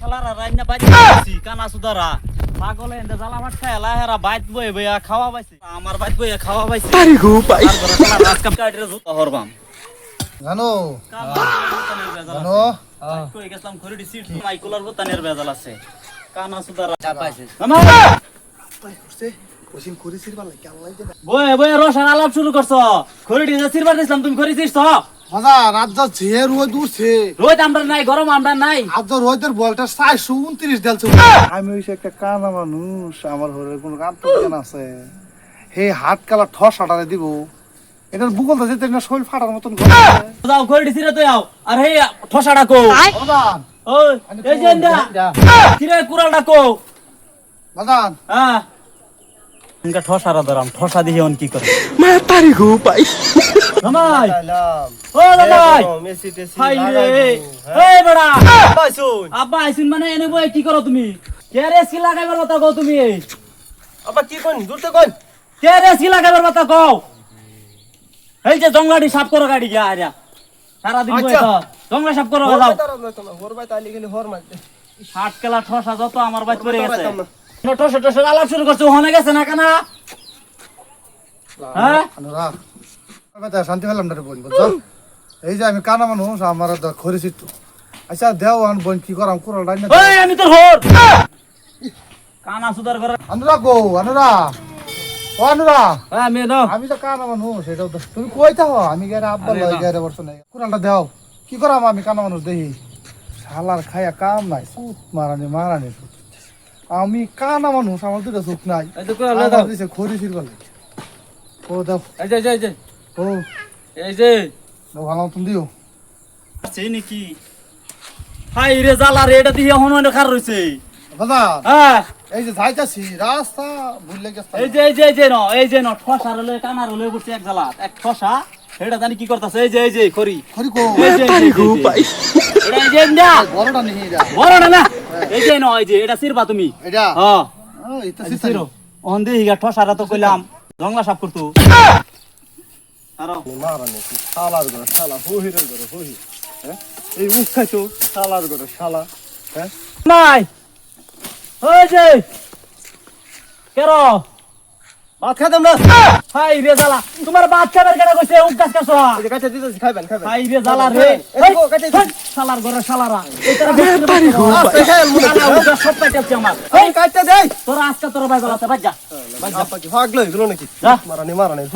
শালারা রাইনা বাইছি কানা সুদারা পাগলে এন্ড জালা মাঠ খায়লা হেরা বাইত বই বইয়া খাওয়া পাইছে আমার বাইত বইয়া খাওয়া পাইছে তারি গো পাই আর বড় শালা রাজকাপ কাটরে জুতা হরবাম জানো জানো কই গেছলাম খরিডি সিট মাইকুলার বোতানের বেজাল আছে কানা সুদারা চা পাইছে আমার পাই করছে কোচিং করেছিস ভালো কি আল্লাহ জানে বই বই রসান আলাপ শুরু করছো খরিডি যে সিরবার দিছলাম তুমি করিছিস তো মজা রাত যা ঝে রোদ উঠছে রোদ আমরা নাই গরম আমরা নাই আজ তো রোদের বলটা 429 দেলছে আমি হইছে একটা কানা মানুষ আমার ঘরে কোনো কাম তো কেন আছে হে হাত কালা ঠসাটারে দিব এটার বুকল তো যেতে না শরীর ফাটার মতন করে যাও খরিডি সিরে তো যাও আর হে ঠসাডা কো বাজান ওই এই যে না কিরে কুড়ালডা কো বাজান হ্যাঁ ইনকা ঠসারা ধরাম ঠসা দিয়ে অন কি করে মা তারি গো পাই জামাই লাইলাম ও জামাই মেসি টেসি হাই রে এই বড়া আব্বা আইছিন মানে এনে বই কি করো তুমি কেরেস কি লাগাইবার কথা কও তুমি আবা কি কোন দূরতে কোন কেরেস কি লাগাইবার কথা কও এই যে জংলাডি সাফ করো গাড়ি গিয়া আইরা সারা দিন বই তো জংলা সাফ করো যাও হর ভাই তালি গেলে হর মারতে 60 কেলা ঠসা যত আমার বাইত পড়ে গেছে ঠসা ঠসা আলাপ শুরু করছে ওখানে গেছে না কেনা হ্যাঁ অনুরাগ আমি তো শান্তি পেলাম না রে বোন বুঝছো এই যে আমি কানা মানুষ আমার তো খরিছি তো আচ্ছা দেও আন বোন কি করাম কুড়াল রাইনা ওই আমি তোর হোর কানা সুদার করে অনুরাগ গো অনুরাগ ও অনুরাগ আমি দাও আমি তো কানা মানুষ এটা তো তুমি কই থাকো আমি গেরে আব্বা লই গেরে বর্ষ নাই কুড়ালটা দেও কি করাম আমি কানা মানুষ দেখি শালার খায়া কাম নাই সুত মারানি সুত আমি কানা মানুষ আমার দুটো সুখ নাই এই তো কুড়াল দাও দিছে খরিছির বলে ও দাও এই যে ও এই যে ভালো মতন দিও সেই নাকি হাই রে জালা রে এটা দিয়ে হন খার রইছে দাদা হ্যাঁ এই যে যাইতাছি রাস্তা ভুলে গেছে এই যে ন ঠসা রলে কানা রলে বসে এক জালা এক ঠসা এটা জানি কি করতাছে এই যে খরি খরি কো তারি গো পাই এটা এই যে না বড়টা নেই এটা বড় না এই যে ন এই যে এটা সিরবা তুমি এটা হ্যাঁ এটা সিরো ওহন দেই গা ঠসারা তো কইলাম জংলা সাফ করতো আরো মারানে শালার ঘরে শালা হহিরের ঘরে হহি হ্যাঁ এই মুখ খাইছো শালার ঘরে শালা হ্যাঁ নাই ওই যে কেরো ভাত খাইতাম না হাই রে জালা তোমার বাদ খাবার কেডা কইছে উকাস কাছো এই যে কাইটা দিতেছি খাইবেন খাইবেন হাই রে জালা রে এই দেখো, কাটে দিছি। শালার ঘরে শালারা এই তারা তারি গো আস্তে খাইল মনে শালা উকাস সব পাইতেছে আমার এই কাইটা দেই তোরা আজকে তোরা ভাই গলাতে বাজ যা আপা কি ভাগলো এগুলো নাকি যা মারানি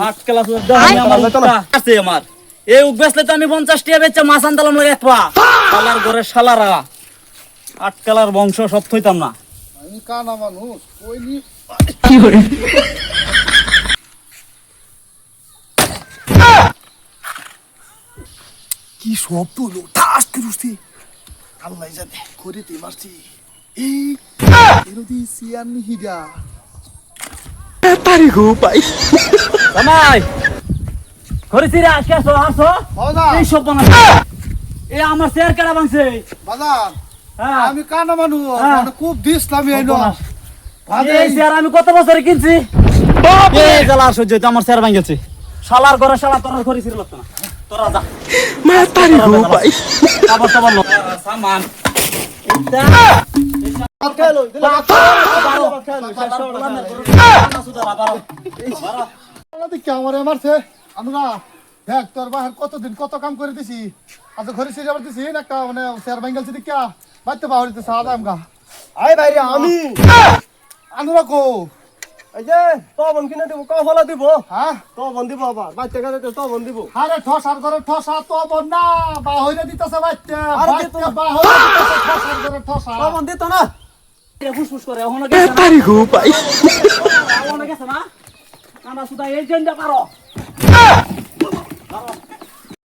আট ক্লাস আমি আমার লোকটা আছে আমার এই উগবেসলে তো আমি 50 টাকা বেচে মাছ আনতাম লাগে পা শালার ঘরে শালারা আট কালার বংশ সব থইতাম না আমি কানা মানুষ কইনি কি করে কি সব তো লোক ঠাস করুছি আল্লাহ জানে করিতে মারছি এই এরদি সিয়ান হিডা তারি গো পাই জামাই করেছি রে আজকে আসো বাজার এই সব বানা এই আমার শেয়ার কেডা ভাঙছে বাজার হ্যাঁ আমি কানা মানুষ হ্যাঁ। মানে খুব দিসলামি এনো এই শেয়ার আমি কত বছরে কিনছি এই জ্বালা সহ্য হইতো আমার শেয়ার ভাঙছে শালার ঘরে শালা তোরা করেছি লাগতো না তোরা যা মা তারি গো পাই আবার তো বললো সামান এইটা ভাত খাইলো দিলে ভাত খাইলো কি আমার মারছে আমরা দেখ তোর বাহার কতদিন কত কাম করে দিছি আচ্ছা ঘরে সিরে আবার দিছি একটা মানে শেয়ার বেঙ্গল দিকে বাইতে পাহড়ি দিছে সাদা আমগা আই ভাই রে আমি আনুরা কো এই যে তো বন কিনে দিব ক ফলা দিব হ্যাঁ তো বন দিব আবার বাচ্চা কাছে তো বন দিব আরে ঠসার করে ঠসা তো বন্না বাহইরে দিতেছে বাইতে আরে দিত না। বাহইরে দিতেছে ঠসার করে ঠসা তো বন দিত না ফুসফুস করে ওখানে গেছে না তারি গো পাই ওখানে গেছে না আমরা শুধু এই জন্য পারো